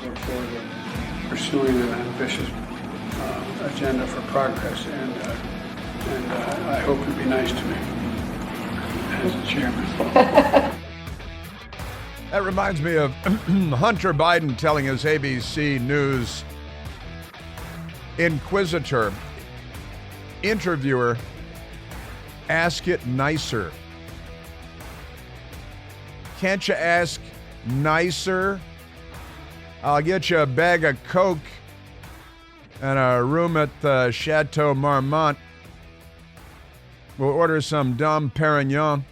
look forward to pursuing an ambitious agenda for progress, and I hope you'll be nice to me as the chairman. That reminds me of Hunter Biden telling his ABC News inquisitor, interviewer, ask it nicer. Can't you ask nicer? I'll get you a bag of Coke and a room at the Chateau Marmont. We'll order some Dom Perignon.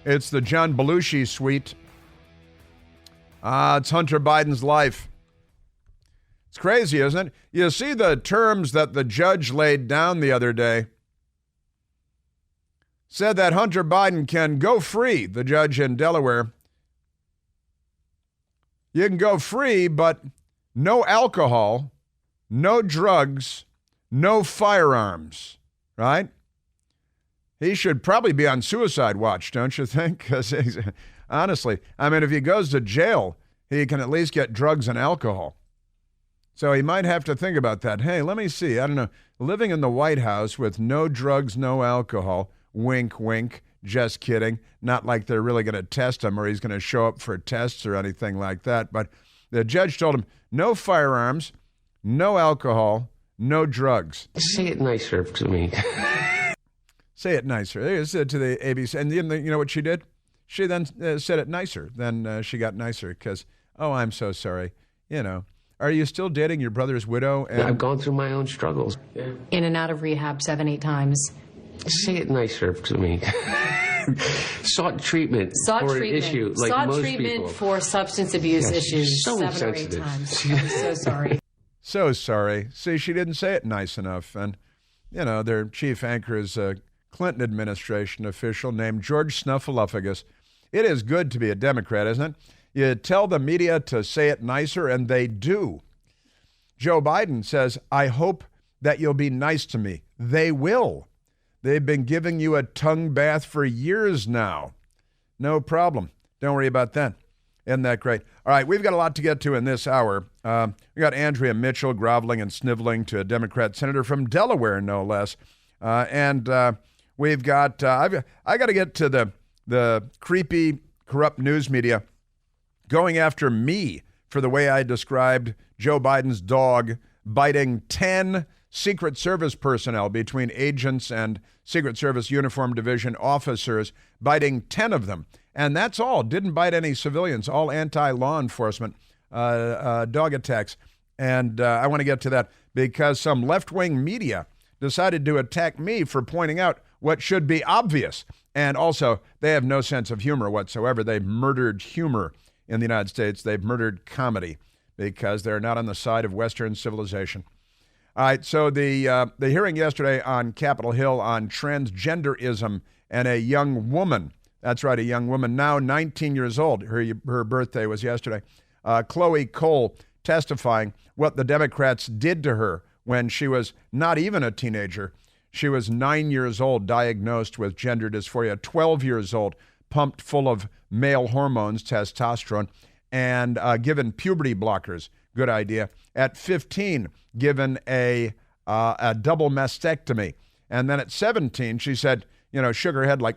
It's the John Belushi suite. It's Hunter Biden's life. It's crazy, isn't it? You see the terms that the judge laid down the other day. Said that Hunter Biden can go free, the judge in Delaware. You can go free, but no alcohol, no drugs, no firearms, right? He should probably be on suicide watch, don't you think? Because honestly, I mean, if he goes to jail, he can at least get drugs and alcohol. So he might have to think about that. Hey, let me see. I don't know. Living in the White House with no drugs, no alcohol, wink, wink, just kidding. Not like they're really going to test him or he's going to show up for tests or anything like that. But the judge told him no firearms, no alcohol, no drugs. Say it nicer to me. Say it nicer. They said to the ABC. And you know what she did? She then said it nicer. Then she got nicer because, oh, I'm so sorry. You know, are you still dating your brother's widow? And I've gone through my own struggles. Yeah. In and out of rehab 7-8 times. Say it nicer to me. Sought treatment for an issue like Sought most treatment people. for substance abuse issues so 7 or 8 insensitive. times. I'm so sorry. So sorry. See, she didn't say it nice enough. And, you know, their chief anchor is a Clinton administration official named George Snuffleupagus. It is good to be a Democrat, isn't it? You tell the media to say it nicer, and they do. Joe Biden says, I hope that you'll be nice to me. They will. They've been giving you a tongue bath for years now. No problem. Don't worry about that. Isn't that great? All right, we've got a lot to get to in this hour. We got Andrea Mitchell groveling and sniveling to a Democrat senator from Delaware, no less. We've got, I got to get to the creepy, corrupt news media going after me for the way I described Joe Biden's dog biting 10 Secret Service personnel, between agents and Secret Service Uniform Division officers, biting 10 of them. And that's all. Didn't bite any civilians, all anti-law enforcement dog attacks. And I want to get to that because some left-wing media decided to attack me for pointing out what should be obvious. And also, they have no sense of humor whatsoever. They've murdered humor in the United States. They've murdered comedy because they're not on the side of Western civilization. All right, so the hearing yesterday on Capitol Hill on transgenderism and a young woman, that's right, a young woman, now 19 years old, her birthday was yesterday, Chloe Cole testifying what the Democrats did to her when she was not even a teenager. She was 9 years old, diagnosed with gender dysphoria, 12 years old, pumped full of male hormones, testosterone, and given puberty blockers. Good idea. At 15, given a double mastectomy. And then at 17, she said, shook her head like,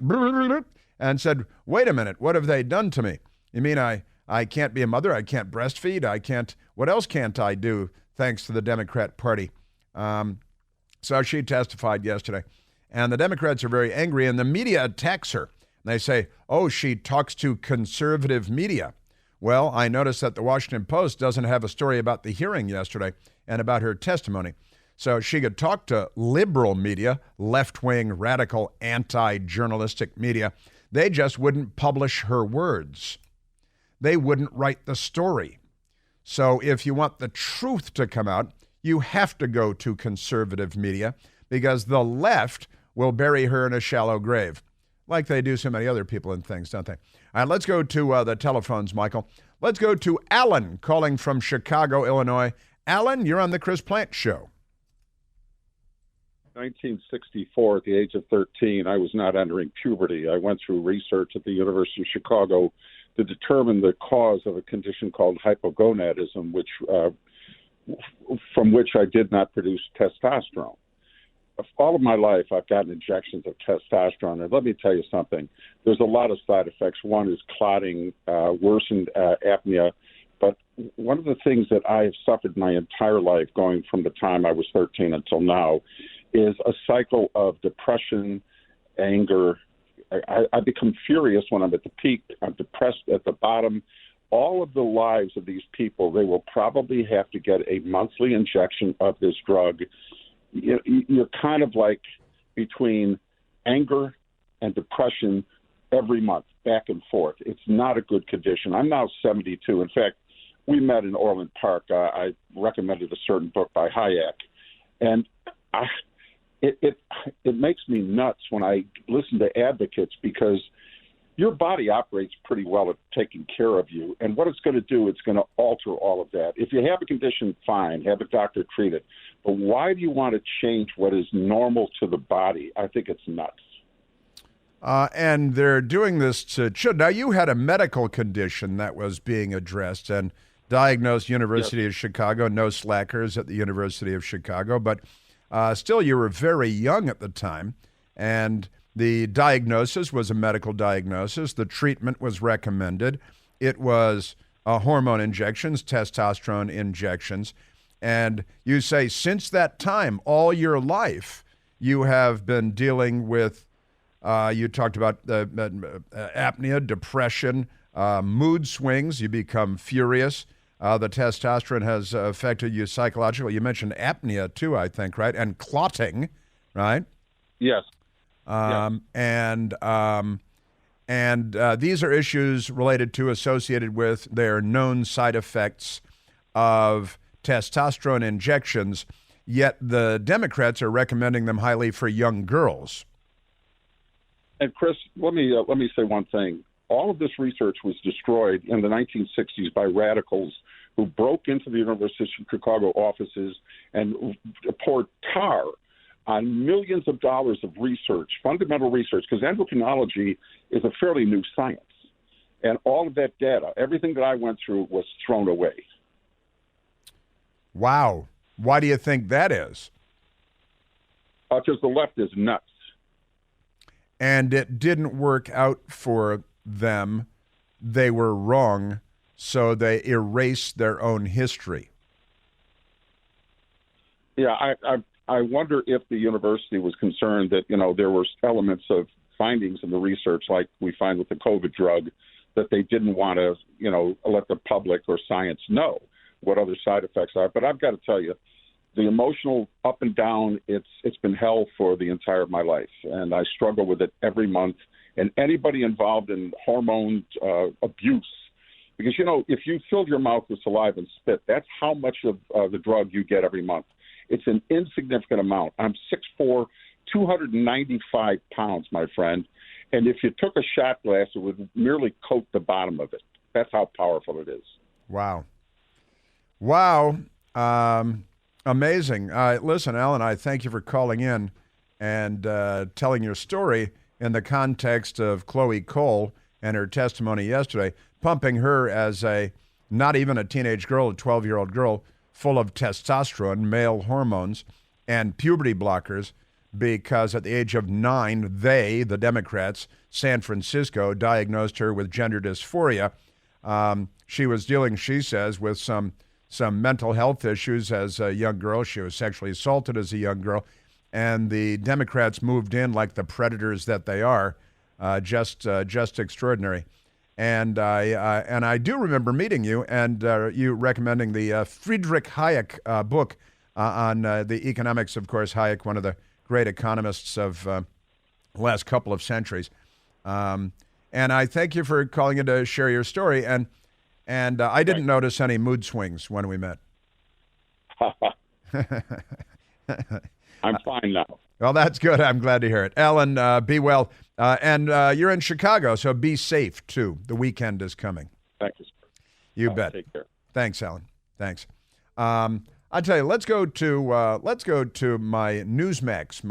and said, wait a minute, what have they done to me? You mean I can't be a mother? I can't breastfeed? I can't, what else can't I do thanks to the Democrat Party? So she testified yesterday. And the Democrats are very angry, and the media attacks her. They say, oh, she talks to conservative media. Well, I noticed that the Washington Post doesn't have a story about the hearing yesterday and about her testimony. So she could talk to liberal media, left-wing, radical, anti-journalistic media. They just wouldn't publish her words. They wouldn't write the story. So if you want the truth to come out, you have to go to conservative media because the left will bury her in a shallow grave, like they do so many other people and things, don't they? All right, let's go to the telephones, Michael. Let's go to Alan calling from Chicago, Illinois. Alan, you're on the Chris Plant Show. 1964, at the age of 13, I was not entering puberty. I went through research at the University of Chicago to determine the cause of a condition called hypogonadism, from which I did not produce testosterone. All of my life, I've gotten injections of testosterone, and let me tell you something. There's a lot of side effects. One is clotting, worsened apnea. But one of the things that I have suffered my entire life, going from the time I was 13 until now, is a cycle of depression, anger. I become furious when I'm at the peak. I'm depressed at the bottom. All of the lives of these people, they will probably have to get a monthly injection of this drug. You're kind of like between anger and depression every month, back and forth. It's not a good condition. I'm now 72. In fact, we met in Orland Park. I recommended a certain book by Hayek, and it makes me nuts when I listen to advocates, because your body operates pretty well at taking care of you. And what it's going to do, it's going to alter all of that. If you have a condition, fine, have a doctor treat it. But why do you want to change what is normal to the body? I think it's nuts. And they're doing this to children. Now, you had a medical condition that was being addressed and diagnosed University of Chicago, no slackers at the University of Chicago, but still you were very young at the time, and the diagnosis was a medical diagnosis. The treatment was recommended. It was hormone injections, testosterone injections. And you say since that time, all your life, you have been dealing with, you talked about apnea, depression, mood swings. You become furious. The testosterone has affected you psychologically. You mentioned apnea too, I think, right? And clotting, right? Yes. And these are issues associated with their known side effects of testosterone injections, yet the Democrats are recommending them highly for young girls. And Chris, let me say one thing. All of this research was destroyed in the 1960s by radicals who broke into the University of Chicago offices and poured tar on millions of dollars of research, fundamental research, because endocrinology is a fairly new science. And all of that data, everything that I went through, was thrown away. Wow. Why do you think that is? Because the left is nuts. And it didn't work out for them. They were wrong, so they erased their own history. Yeah, I wonder if the university was concerned that, there were elements of findings in the research, like we find with the COVID drug, that they didn't want to, let the public or science know what other side effects are. But I've got to tell you, the emotional up and down, it's been hell for the entire of my life, and I struggle with it every month. And anybody involved in hormone abuse, because, if you filled your mouth with saliva and spit, that's how much of the drug you get every month. It's an insignificant amount. I'm 6'4", 295 pounds, my friend. And if you took a shot glass, it would merely coat the bottom of it. That's how powerful it is. Wow. Amazing. Listen, Alan, I thank you for calling in and telling your story in the context of Chloe Cole and her testimony yesterday, pumping her as not even a teenage girl, a 12-year-old girl, full of testosterone, male hormones, and puberty blockers, because at the age of 9, the Democrats, San Francisco, diagnosed her with gender dysphoria. She was dealing, she says, with some mental health issues as a young girl. She was sexually assaulted as a young girl. And the Democrats moved in like the predators that they are, just extraordinary. And I do remember meeting you and you recommending the Friedrich Hayek book on the economics. Of course, Hayek, one of the great economists of the last couple of centuries. And I thank you for calling in to share your story. And I didn't notice any mood swings when we met. I'm fine now. Well, that's good. I'm glad to hear it. Alan, be well. And you're in Chicago, so be safe, too. The weekend is coming. Thank you, sir. You bet. Take care. Thanks, Alan. Thanks. I'll tell you, let's go to my Newsmax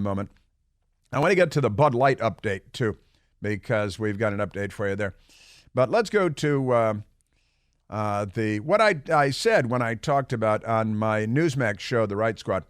moment. I want to get to the Bud Light update, too, because we've got an update for you there. But let's go to what I said when I talked about on my Newsmax show, The Right Squad,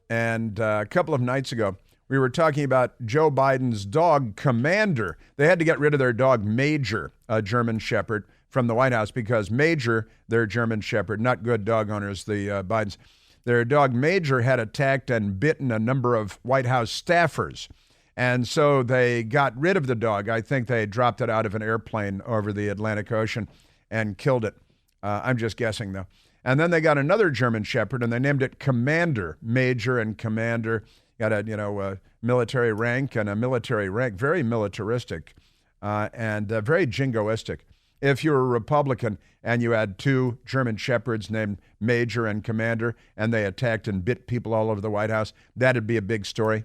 and a couple of nights ago, we were talking about Joe Biden's dog, Commander. They had to get rid of their dog, Major, a German Shepherd, from the White House because Major, their German Shepherd, not good dog owners, the Bidens, their dog Major had attacked and bitten a number of White House staffers. And so they got rid of the dog. I think they dropped it out of an airplane over the Atlantic Ocean and killed it. I'm just guessing, though. And then they got another German Shepherd, and they named it Commander, Major and Commander. Got a military rank and a military rank, very militaristic and very jingoistic. If you were a Republican and you had two German Shepherds named Major and Commander, and they attacked and bit people all over the White House, that'd be a big story.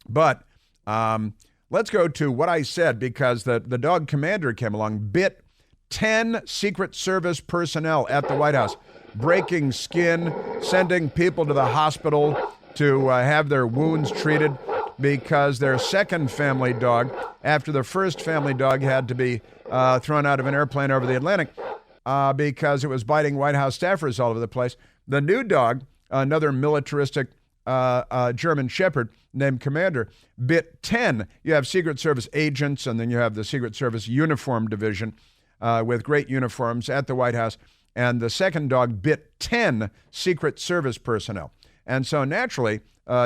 But let's go to what I said, because the dog Commander came along, bit 10 Secret Service personnel at the White House, breaking skin, sending people to the hospital to have their wounds treated because their second family dog, after the first family dog had to be thrown out of an airplane over the Atlantic because it was biting White House staffers all over the place. The new dog, another militaristic German Shepherd named Commander, bit 10. You have Secret Service agents, and then you have the Secret Service Uniform Division with great uniforms at the White House. And the second dog bit 10 Secret Service personnel. And so naturally,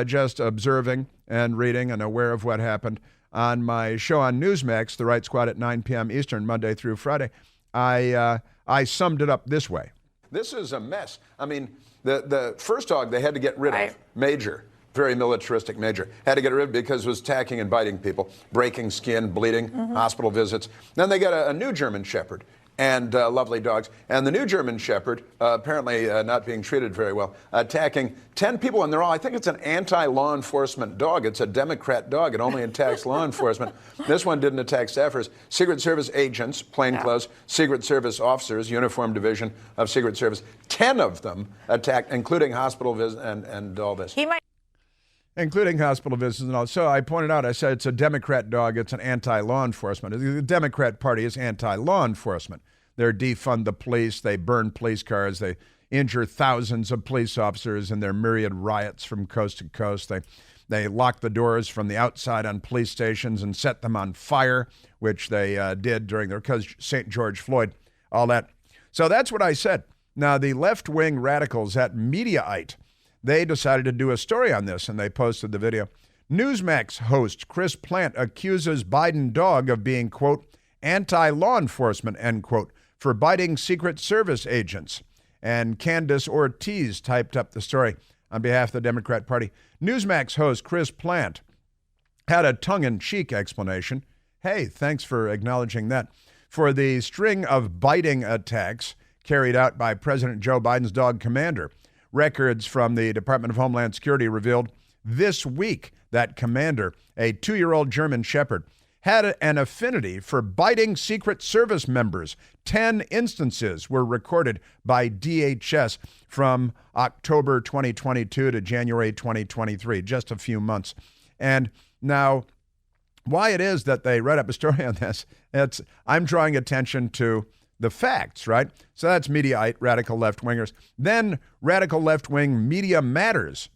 just observing and reading and aware of what happened on my show on Newsmax, The Right Squad at 9 p.m. Eastern, Monday through Friday, I summed it up this way. This is a mess. I mean, the first dog they had to get rid of, Major, very militaristic Major, had to get rid of because it was attacking and biting people, breaking skin, bleeding, hospital visits. Then they got a new German Shepherd. And lovely dogs. And the new German Shepherd, apparently not being treated very well, attacking 10 people, and they're all, I think it's an anti-law enforcement dog. It's a Democrat dog. It only attacks law enforcement. This one didn't attack staffers. Secret Service agents, plainclothes, Secret Service officers, Uniform Division of Secret Service, 10 of them attacked, including hospital visits and all this. Including hospital visits and all. So I pointed out, I said it's a Democrat dog, it's an anti-law enforcement. The Democrat Party is anti-law enforcement. They defund the police, they burn police cars, they injure thousands of police officers in their myriad riots from coast to coast. They lock the doors from the outside on police stations and set them on fire, which they did during their St. George Floyd, all that. So that's what I said. Now, the left-wing radicals at Mediaite, they decided to do a story on this, and they posted the video. Newsmax host Chris Plant accuses Biden dog of being, quote, anti-law enforcement, end quote, for biting Secret Service agents. And Candace Ortiz typed up the story on behalf of the Democrat Party. Newsmax host Chris Plant had a tongue-in-cheek explanation. Hey, thanks for acknowledging that. For the string of biting attacks carried out by President Joe Biden's dog Commander. Records from the Department of Homeland Security revealed this week that Commander, a 2-year-old German Shepherd, had an affinity for biting Secret Service members. 10 instances were recorded by DHS from October 2022 to January 2023, just a few months. And now, why it is that they write up a story on this, I'm drawing attention to the facts, right? So that's Mediaite, radical left-wingers. Then radical left-wing Media Matters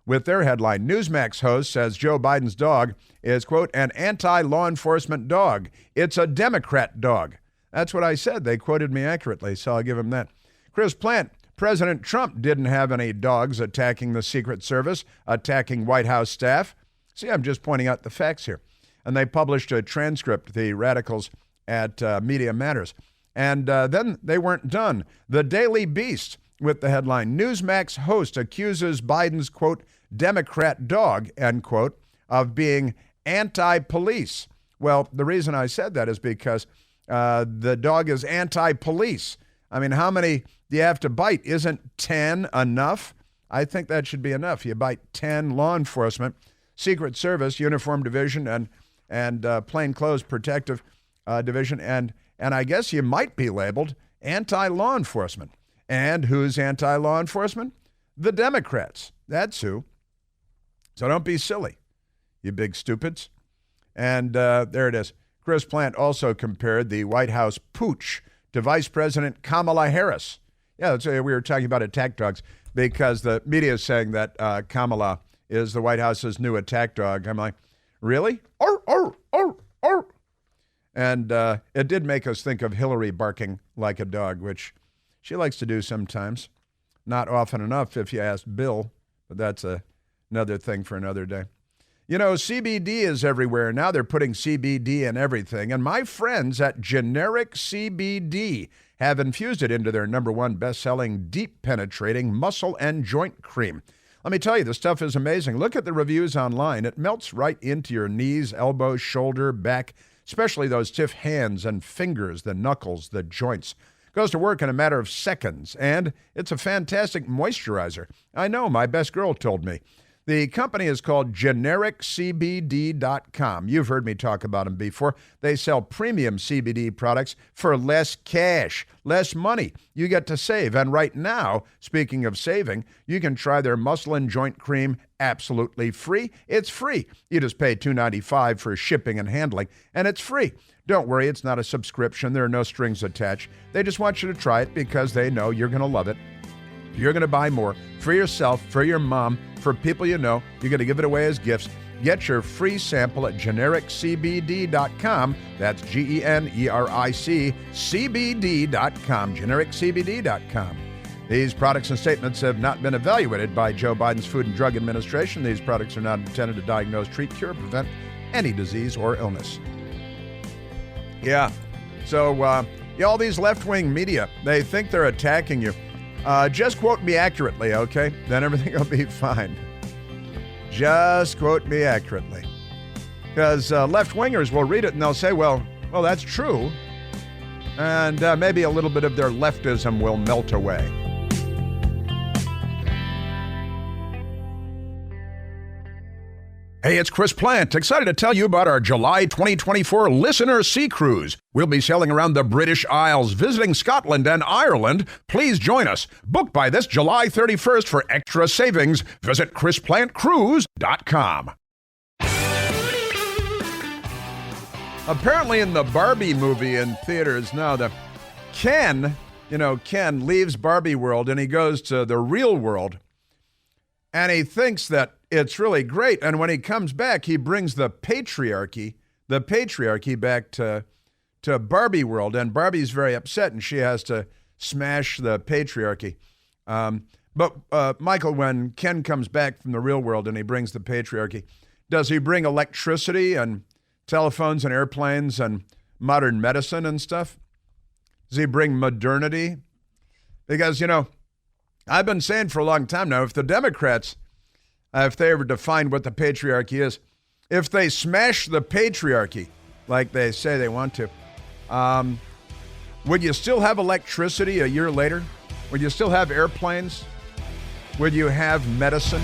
with their headline. Newsmax host says Joe Biden's dog is, quote, an anti-law enforcement dog. It's a Democrat dog. That's what I said. They quoted me accurately, so I'll give him that. Chris Plant, President Trump didn't have any dogs attacking the Secret Service, attacking White House staff. See, I'm just pointing out the facts here. And they published a transcript, the radicals at Media Matters. And then they weren't done. The Daily Beast with the headline, Newsmax host accuses Biden's, quote, Democrat dog, end quote, of being anti-police. Well, the reason I said that is because the dog is anti-police. I mean, how many do you have to bite? Isn't 10 enough? I think that should be enough. You bite 10 law enforcement, Secret Service, Uniform Division, and Plainclothes Protective Division, and I guess you might be labeled anti-law enforcement. And who's anti-law enforcement? The Democrats. That's who. So don't be silly, you big stupids. And there it is. Chris Plant also compared the White House pooch to Vice President Kamala Harris. Yeah, we were talking about attack dogs because the media is saying that Kamala is the White House's new attack dog. I'm like, really? Arr, arr, arr, arr. And it did make us think of Hillary barking like a dog, which she likes to do sometimes. Not often enough if you ask Bill, but that's another thing for another day. You know, CBD is everywhere. Now they're putting CBD in everything. And my friends at Generic CBD have infused it into their #1 best-selling, deep-penetrating muscle and joint cream. Let me tell you, the stuff is amazing. Look at the reviews online. It melts right into your knees, elbows, shoulder, back, especially those stiff hands and fingers, the knuckles, the joints. Goes to work in a matter of seconds, and it's a fantastic moisturizer. I know, my best girl told me. The company is called GenericCBD.com. You've heard me talk about them before. They sell premium CBD products for less cash, less money. You get to save. And right now, speaking of saving, you can try their muscle and joint cream absolutely free. It's free. You just pay $2.95 for shipping and handling, and it's free. Don't worry, it's not a subscription. There are no strings attached. They just want you to try it because they know you're going to love it. You're going to buy more for yourself, for your mom, for people you know. You're going to give it away as gifts. Get your free sample at GenericCBD.com. That's GENERIC CBD.com. GenericCBD.com. These products and statements have not been evaluated by Joe Biden's Food and Drug Administration. These products are not intended to diagnose, treat, cure, prevent any disease or illness. Yeah. So, all these left-wing media, they think they're attacking you. Just quote me accurately, okay? Then everything will be fine. Just quote me accurately. Because left-wingers will read it and they'll say, well, that's true. And maybe a little bit of their leftism will melt away. Hey, it's Chris Plant, excited to tell you about our July 2024 Listener Sea Cruise. We'll be sailing around the British Isles, visiting Scotland and Ireland. Please join us. Book by this July 31st for extra savings. Visit ChrisPlantCruise.com. Apparently in the Barbie movie in theaters now, Ken leaves Barbie world and he goes to the real world. And he thinks that it's really great. And when he comes back, he brings the patriarchy back to Barbie world. And Barbie's very upset and she has to smash the patriarchy. But Michael, when Ken comes back from the real world and he brings the patriarchy, does he bring electricity and telephones and airplanes and modern medicine and stuff? Does he bring modernity? Because, I've been saying for a long time now, if the Democrats, if they ever define what the patriarchy is, if they smash the patriarchy, like they say they want to, would you still have electricity a year later? Would you still have airplanes? Would you have medicine?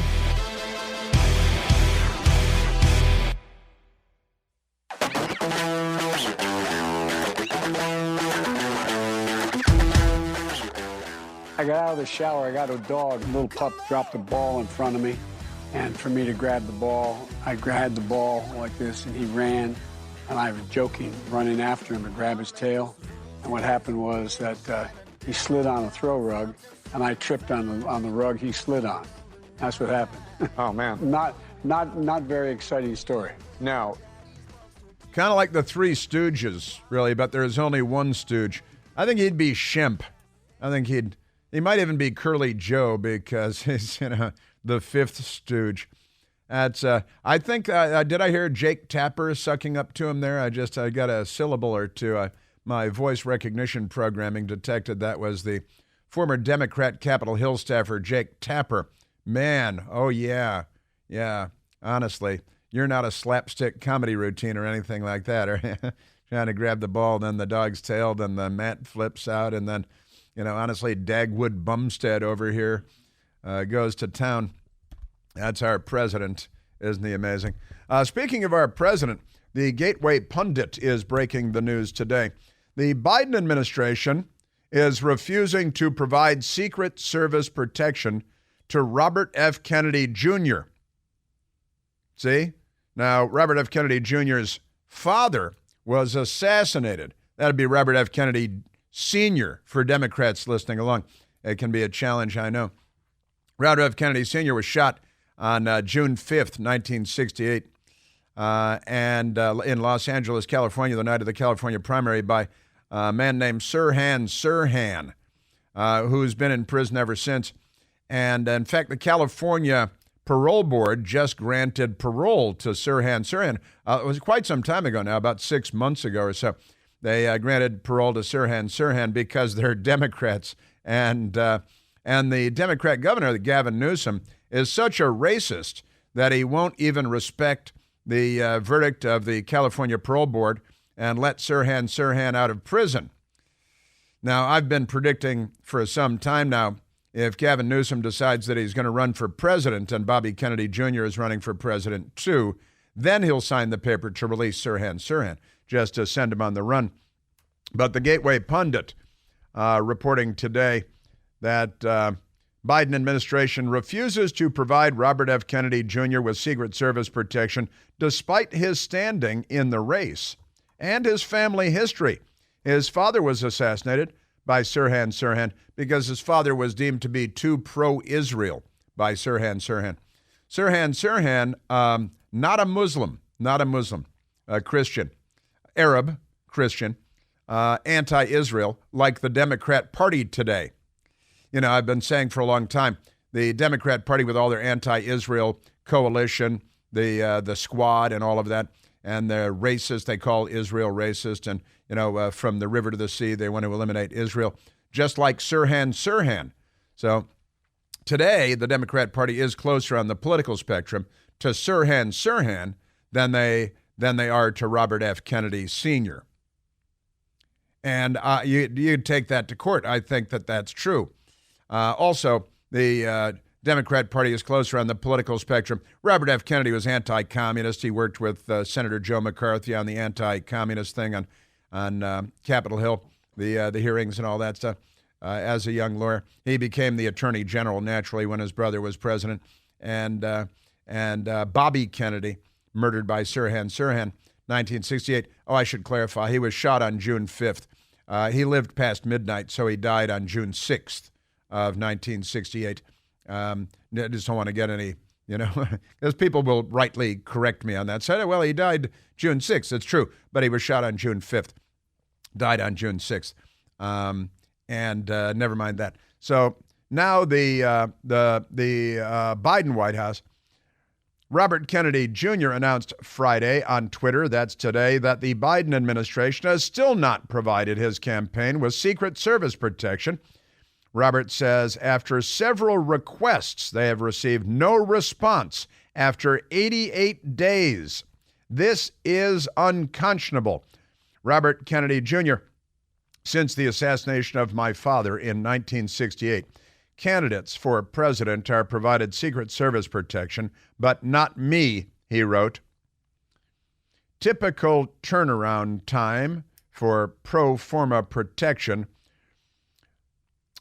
I got out of the shower, I got a dog, a little pup dropped the ball in front of me. And for me to grab the ball, I grabbed the ball like this and he ran. And I was joking, running after him to grab his tail. And what happened was that he slid on a throw rug and I tripped on the rug he slid on. That's what happened. Oh, man. Not very exciting story. No. Kind of like the Three Stooges, really, but there's only one Stooge. I think he'd be Shemp. I think he might even be Curly Joe because he's, the fifth Stooge. That's, I think, did I hear Jake Tapper sucking up to him there? I got a syllable or two. My voice recognition programming detected that was the former Democrat Capitol Hill staffer, Jake Tapper. Man, oh yeah. Yeah, honestly, you're not a slapstick comedy routine or anything like that. Or trying to grab the ball, then the dog's tail, then the mat flips out, and then, honestly, Dagwood Bumstead over here goes to town. That's our president. Isn't he amazing? Speaking of our president, the Gateway Pundit is breaking the news today. The Biden administration is refusing to provide Secret Service protection to Robert F. Kennedy Jr. See? Now, Robert F. Kennedy Jr.'s father was assassinated. That'd be Robert F. Kennedy Sr. for Democrats listening along. It can be a challenge, I know. Robert F. Kennedy Sr. was shot on June 5th, 1968, and in Los Angeles, California, the night of the California primary by a man named Sirhan Sirhan, who's been in prison ever since. And in fact, the California Parole Board just granted parole to Sirhan Sirhan. It was quite some time ago now, about 6 months ago or so. They granted parole to Sirhan Sirhan because they're Democrats. And the Democrat governor, Gavin Newsom, is such a racist that he won't even respect the verdict of the California Parole Board and let Sirhan Sirhan out of prison. Now, I've been predicting for some time now, if Gavin Newsom decides that he's going to run for president and Bobby Kennedy Jr. is running for president too, then he'll sign the paper to release Sirhan Sirhan, just to send him on the run. But the Gateway Pundit reporting today that Biden administration refuses to provide Robert F. Kennedy Jr. with Secret Service protection despite his standing in the race and his family history. His father was assassinated by Sirhan Sirhan because his father was deemed to be too pro-Israel by Sirhan Sirhan. Sirhan Sirhan, not a Muslim, a Christian, Arab Christian, anti-Israel, like the Democrat Party today. You know, I've been saying for a long time, the Democrat Party with all their anti-Israel coalition, the squad and all of that, and they're racist, they call Israel racist, and, you know, from the river to the sea, they want to eliminate Israel, just like Sirhan Sirhan. So today, the Democrat Party is closer on the political spectrum to Sirhan Sirhan than they are to Robert F. Kennedy Sr. And you take that to court. I think that that's true. Also, the Democrat Party is closer on the political spectrum. Robert F. Kennedy was anti-communist. He worked with Senator Joe McCarthy on the anti-communist thing on Capitol Hill, the hearings and all that stuff. As a young lawyer, he became the Attorney General naturally when his brother was president. And Bobby Kennedy, murdered by Sirhan Sirhan, 1968. Oh, I should clarify, he was shot on June 5th. He lived past midnight, so he died on June 6th of 1968. I just don't want to get any, because people will rightly correct me on that. Say, well, he died June 6th. It's true, but he was shot on June 5th, died on June 6th. Never mind that. So now the Biden White House, Robert Kennedy Jr. announced Friday on Twitter, that's today, that the Biden administration has still not provided his campaign with Secret Service protection. Robert says after several requests, they have received no response after 88 days. This is unconscionable. Robert Kennedy Jr., since the assassination of my father in 1968, candidates for president are provided Secret Service protection, but not me, he wrote. Typical turnaround time for pro forma protection.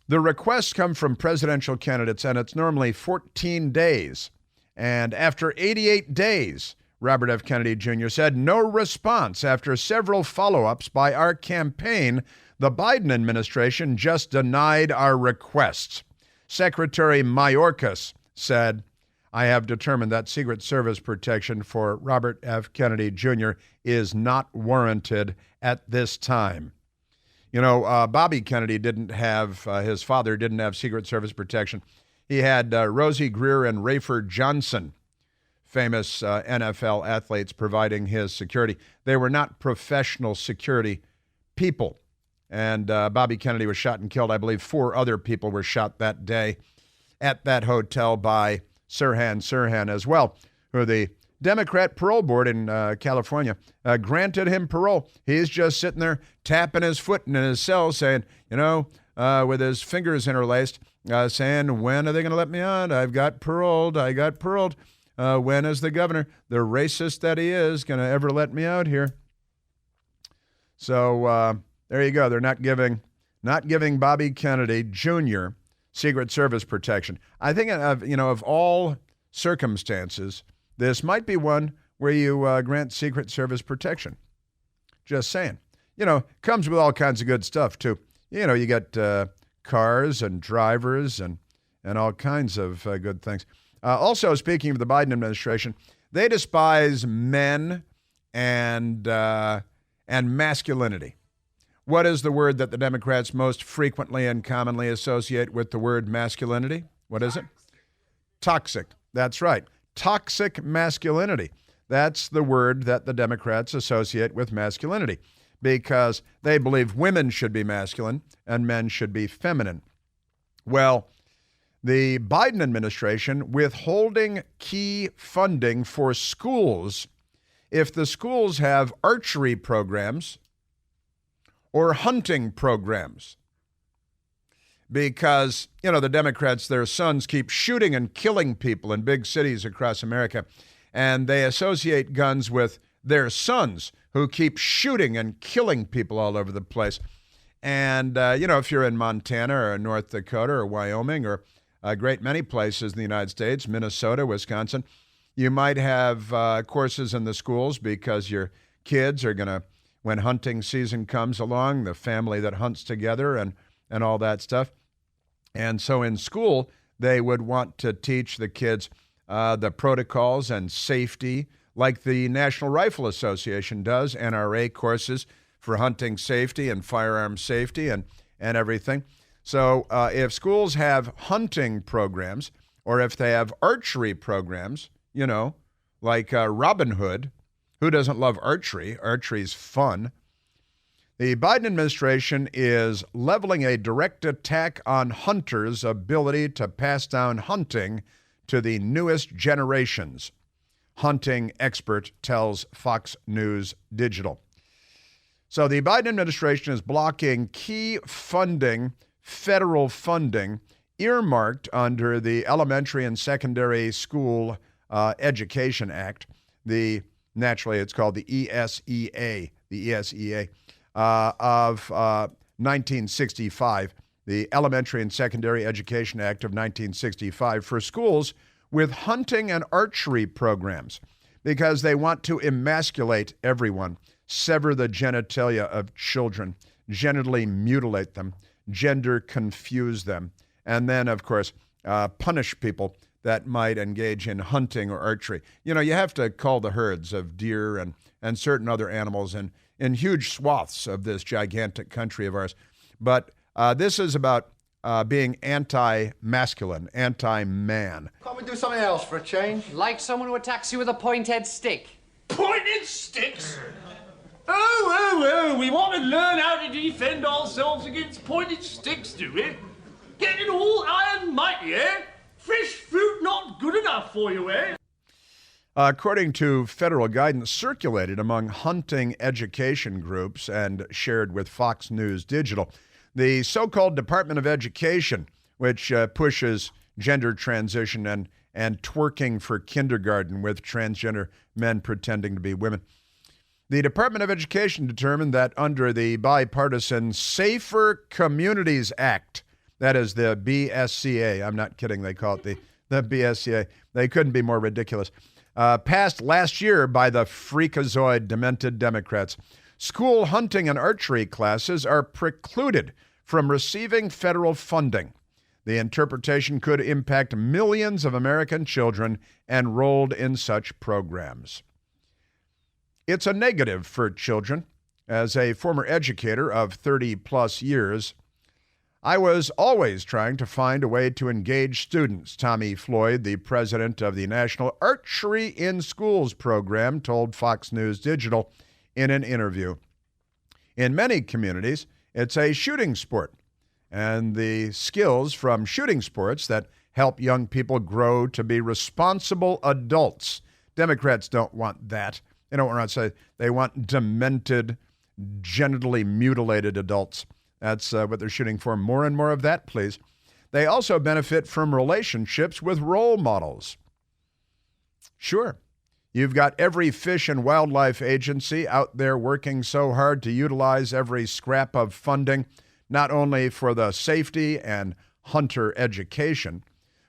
The requests come from presidential candidates, and it's normally 14 days. And after 88 days, Robert F. Kennedy Jr. said, no response after several follow-ups by our campaign. The Biden administration just denied our requests. Secretary Mayorkas said, I have determined that Secret Service protection for Robert F. Kennedy Jr. is not warranted at this time. Bobby Kennedy didn't have, his father didn't have Secret Service protection. He had Rosie Greer and Rayford Johnson, famous NFL athletes, providing his security. They were not professional security people. And Bobby Kennedy was shot and killed. I believe 4 other people were shot that day at that hotel by Sirhan Sirhan as well, who the Democrat Parole Board in California granted him parole. He's just sitting there tapping his foot in his cell saying, with his fingers interlaced, saying, when are they going to let me out? I got paroled. When is the governor, the racist that he is, going to ever let me out here? So there you go. They're not giving Bobby Kennedy Jr. Secret Service protection. I think of all circumstances, this might be one where you grant Secret Service protection. Just saying. Comes with all kinds of good stuff, too. You get cars and drivers and all kinds of good things. Also, speaking of the Biden administration, they despise men and masculinity. What is the word that the Democrats most frequently and commonly associate with the word masculinity? What is it? Toxic. That's right. Toxic masculinity. That's the word that the Democrats associate with masculinity because they believe women should be masculine and men should be feminine. Well, the Biden administration withholding key funding for schools if the schools have archery programs or hunting programs. Because, the Democrats, their sons keep shooting and killing people in big cities across America, and they associate guns with their sons who keep shooting and killing people all over the place. And, if you're in Montana or North Dakota or Wyoming or a great many places in the United States, Minnesota, Wisconsin, you might have courses in the schools because your kids are going to, when hunting season comes along, the family that hunts together and all that stuff. And so in school, they would want to teach the kids the protocols and safety like the National Rifle Association does, NRA courses for hunting safety and firearm safety and everything. So if schools have hunting programs or if they have archery programs, like Robin Hood, who doesn't love archery? Archery's fun. The Biden administration is leveling a direct attack on hunters' ability to pass down hunting to the newest generations, hunting expert tells Fox News Digital. So the Biden administration is blocking key funding, federal funding, earmarked under the Elementary and Secondary School Education Act. Naturally, it's called the ESEA, of 1965, the Elementary and Secondary Education Act of 1965, for schools with hunting and archery programs because they want to emasculate everyone, sever the genitalia of children, genitally mutilate them, gender confuse them, and then, of course, punish people that might engage in hunting or archery. You have to cull the herds of deer and certain other animals in huge swaths of this gigantic country of ours. But this is about being anti-masculine, anti-man. Can't we do something else for a change? Like someone who attacks you with a pointed stick. Pointed sticks? Oh, we want to learn how to defend ourselves against pointed sticks, do we? Getting all iron mighty, eh? Fresh fruit not good enough for you, eh? According to federal guidance circulated among hunting education groups and shared with Fox News Digital, the so-called Department of Education, which pushes gender transition and twerking for kindergarten with transgender men pretending to be women. The Department of Education determined that under the bipartisan Safer Communities Act, that is the BSCA, I'm not kidding, they call it the BSCA, they couldn't be more ridiculous, passed last year by the freakazoid demented Democrats, school hunting and archery classes are precluded from receiving federal funding. The interpretation could impact millions of American children enrolled in such programs. It's a negative for children. As a former educator of 30 plus years, I was always trying to find a way to engage students, Tommy Floyd, the president of the National Archery in Schools program, told Fox News Digital in an interview. In many communities, it's a shooting sport, and the skills from shooting sports that help young people grow to be responsible adults. Democrats don't want that. They don't want to say they want demented, genitally mutilated adults. That's what they're shooting for. More and more of that, please. They also benefit from relationships with role models. Sure, you've got every fish and wildlife agency out there working so hard to utilize every scrap of funding, not only for the safety and hunter education,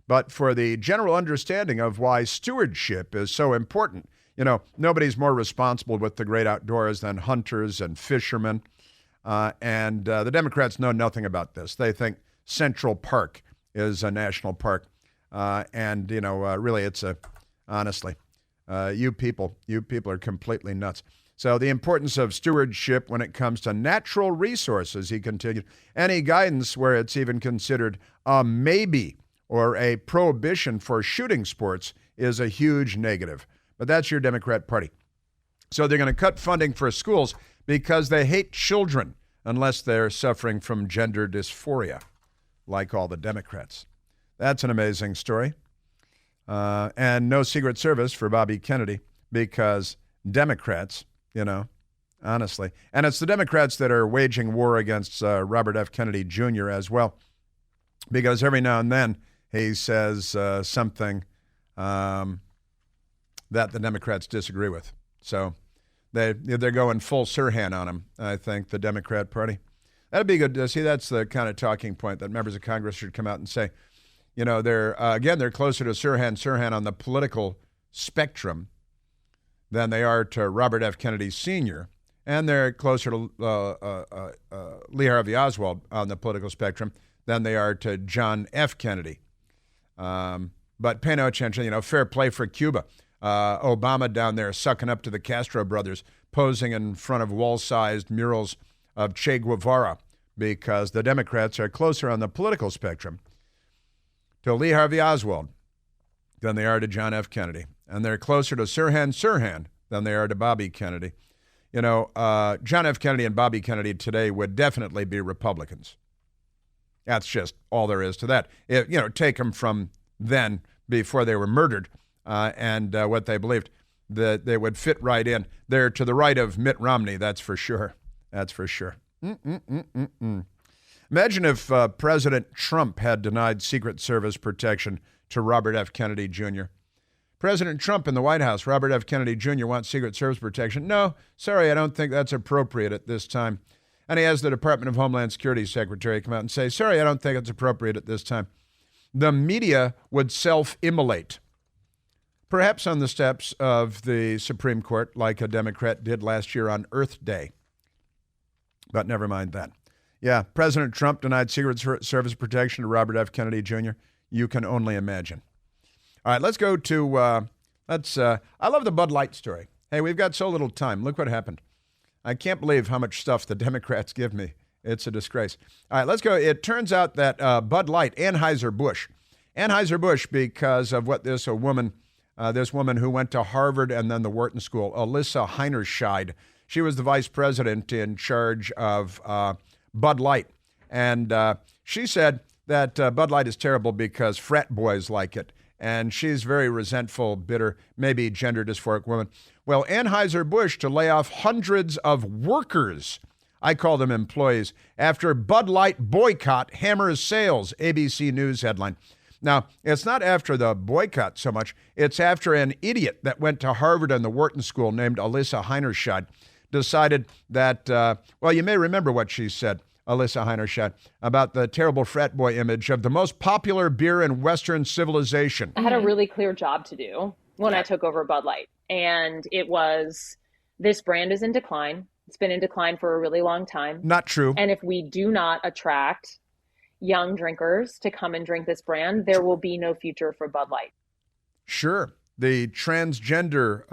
but for the general understanding of why stewardship is so important. Nobody's more responsible with the great outdoors than hunters and fishermen. And the Democrats know nothing about this. They think Central Park is a national park. Really, it's honestly, you people are completely nuts. So the importance of stewardship when it comes to natural resources, he continued, any guidance where it's even considered a maybe or a prohibition for shooting sports is a huge negative. But that's your Democrat Party. So they're going to cut funding for schools because they hate children unless they're suffering from gender dysphoria, like all the Democrats. That's an amazing story. And no Secret Service for Bobby Kennedy because Democrats, honestly. And it's the Democrats that are waging war against Robert F. Kennedy Jr. as well, because every now and then he says something that the Democrats disagree with. So they're going full Sirhan on him, I think, the Democrat Party. That'd be good. See, that's the kind of talking point that members of Congress should come out and say. They're closer to Sirhan on the political spectrum than they are to Robert F. Kennedy Sr., and they're closer to Lee Harvey Oswald on the political spectrum than they are to John F. Kennedy. But pay no attention, fair play for Cuba. Obama down there sucking up to the Castro brothers, posing in front of wall-sized murals of Che Guevara, because the Democrats are closer on the political spectrum to Lee Harvey Oswald than they are to John F. Kennedy. And they're closer to Sirhan than they are to Bobby Kennedy. John F. Kennedy and Bobby Kennedy today would definitely be Republicans. That's just all there is to that. Take them from then, before they were murdered, and what they believed, that they would fit right in. They're to the right of Mitt Romney, that's for sure. That's for sure. Imagine if President Trump had denied Secret Service protection to Robert F. Kennedy Jr. President Trump in the White House, Robert F. Kennedy Jr. wants Secret Service protection. No, sorry, I don't think that's appropriate at this time. And he has the Department of Homeland Security Secretary come out and say, sorry, I don't think it's appropriate at this time. The media would self-immolate, perhaps on the steps of the Supreme Court, like a Democrat did last year on Earth Day. But never mind that. Yeah, President Trump denied Secret Service protection to Robert F. Kennedy Jr. You can only imagine. All right, let's go to, I love the Bud Light story. Hey, we've got so little time. Look what happened. I can't believe how much stuff the Democrats give me. It's a disgrace. All right, let's go. It turns out that Bud Light, Anheuser-Busch, because of what this woman who went to Harvard and then the Wharton School, Alyssa Heinerscheid, she was the vice president in charge of Bud Light. And she said that Bud Light is terrible because frat boys like it. And she's very resentful, bitter, maybe gender dysphoric woman. Well, Anheuser-Busch to lay off hundreds of workers, I call them employees, after Bud Light boycott hammers sales, ABC News headline. Now, it's not after the boycott so much. It's after an idiot that went to Harvard and the Wharton School named Alyssa Heinerscheid decided that, you may remember what she said, Alyssa Heinerscheid, about the terrible frat boy image of the most popular beer in Western civilization. I had a really clear job to do when I took over Bud Light. And it was, this brand is in decline. It's been in decline for a really long time. Not true. And if we do not attract young drinkers to come and drink this brand, there will be no future for Bud Light. Sure. The transgender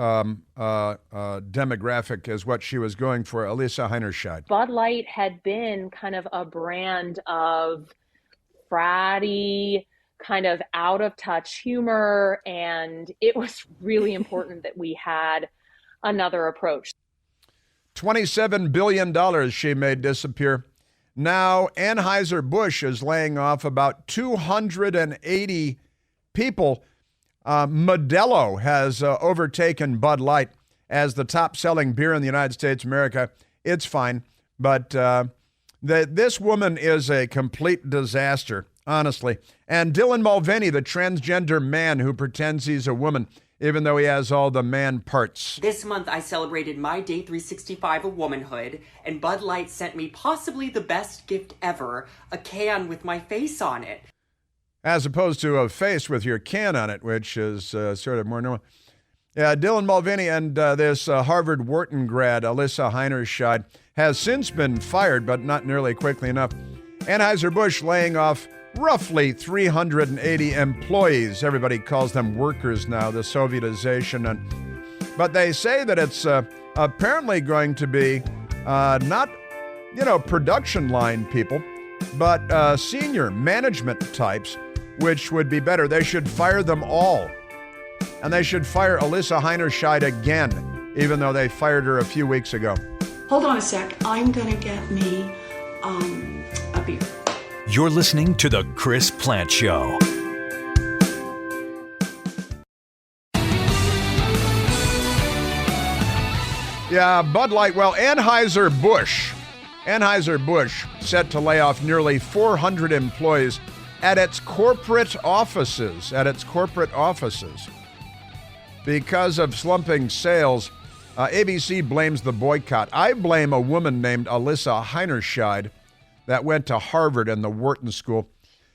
demographic is what she was going for, Alyssa Heinerscheid. Bud Light had been kind of a brand of fratty, kind of out of touch humor, and it was really important that we had another approach. $27 billion she made disappear. Now Anheuser-Busch is laying off about 280 people. Modelo has overtaken Bud Light as the top-selling beer in the United States of America. It's fine, but this woman is a complete disaster, honestly. And Dylan Mulvaney, the transgender man who pretends he's a woman, even though he has all the man parts. This month, I celebrated my day 365 of womanhood, and Bud Light sent me possibly the best gift ever, a can with my face on it. As opposed to a face with your can on it, which is sort of more normal. Yeah, Dylan Mulvaney and this Harvard Wharton grad, Alyssa Heinerscheid, has since been fired, but not nearly quickly enough. Anheuser-Busch laying off roughly 380 employees. Everybody calls them workers now, the Sovietization. But they say that it's apparently going to be not, production line people, but senior management types, which would be better. They should fire them all. And they should fire Alyssa Heinerscheid again, even though they fired her a few weeks ago. Hold on a sec. I'm going to get me a beer. You're listening to The Chris Plant Show. Yeah, Bud Light. Well, Anheuser-Busch set to lay off nearly 400 employees at its corporate offices. Because of slumping sales, ABC blames the boycott. I blame a woman named Alyssa Heinerscheid that went to Harvard and the Wharton School.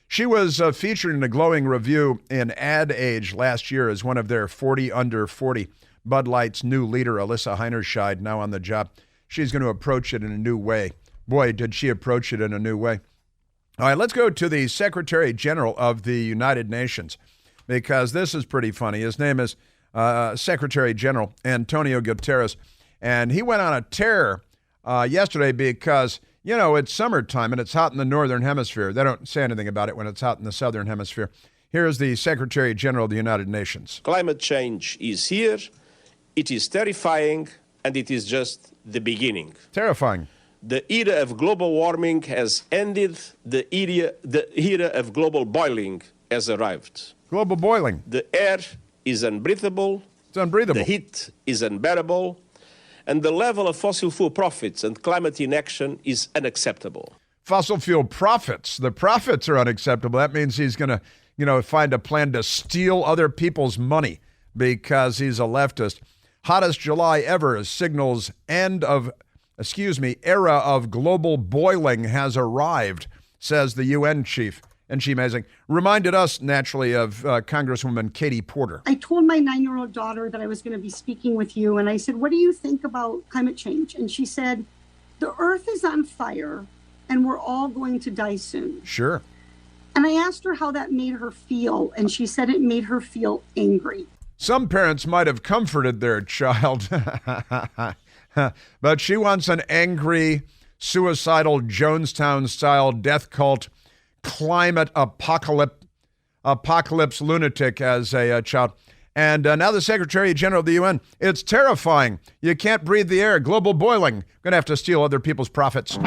She was featured in a glowing review in Ad Age last year as one of their 40 under 40. Bud Light's new leader, Alyssa Heinerscheid, now on the job. She's going to approach it in a new way. Boy, did she approach it in a new way. All right, let's go to the Secretary General of the United Nations, because this is pretty funny. His name is Secretary General Antonio Guterres, and he went on a tear yesterday because, it's summertime and it's hot in the northern hemisphere. They don't say anything about it when it's hot in the southern hemisphere. Here's the Secretary General of the United Nations. Climate change is here. It is terrifying, and it is just the beginning. Terrifying. The era of global warming has ended. The era of global boiling has arrived. Global boiling. The air is unbreathable. It's unbreathable. The heat is unbearable. And the level of fossil fuel profits and climate inaction is unacceptable. Fossil fuel profits. The profits are unacceptable. That means he's going to, find a plan to steal other people's money because he's a leftist. Hottest July ever signals era of global boiling has arrived, says the UN chief. And she amazing. Reminded us, naturally, of Congresswoman Katie Porter. I told my 9-year-old daughter that I was going to be speaking with you, and I said, what do you think about climate change? And she said, the earth is on fire, and we're all going to die soon. Sure. And I asked her how that made her feel, and she said it made her feel angry. Some parents might have comforted their child, but she wants an angry, suicidal, Jonestown-style death cult climate apocalypse lunatic as a child. And now the Secretary General of the UN. It's terrifying. You can't breathe the air. Global boiling. Going to have to steal other people's profits.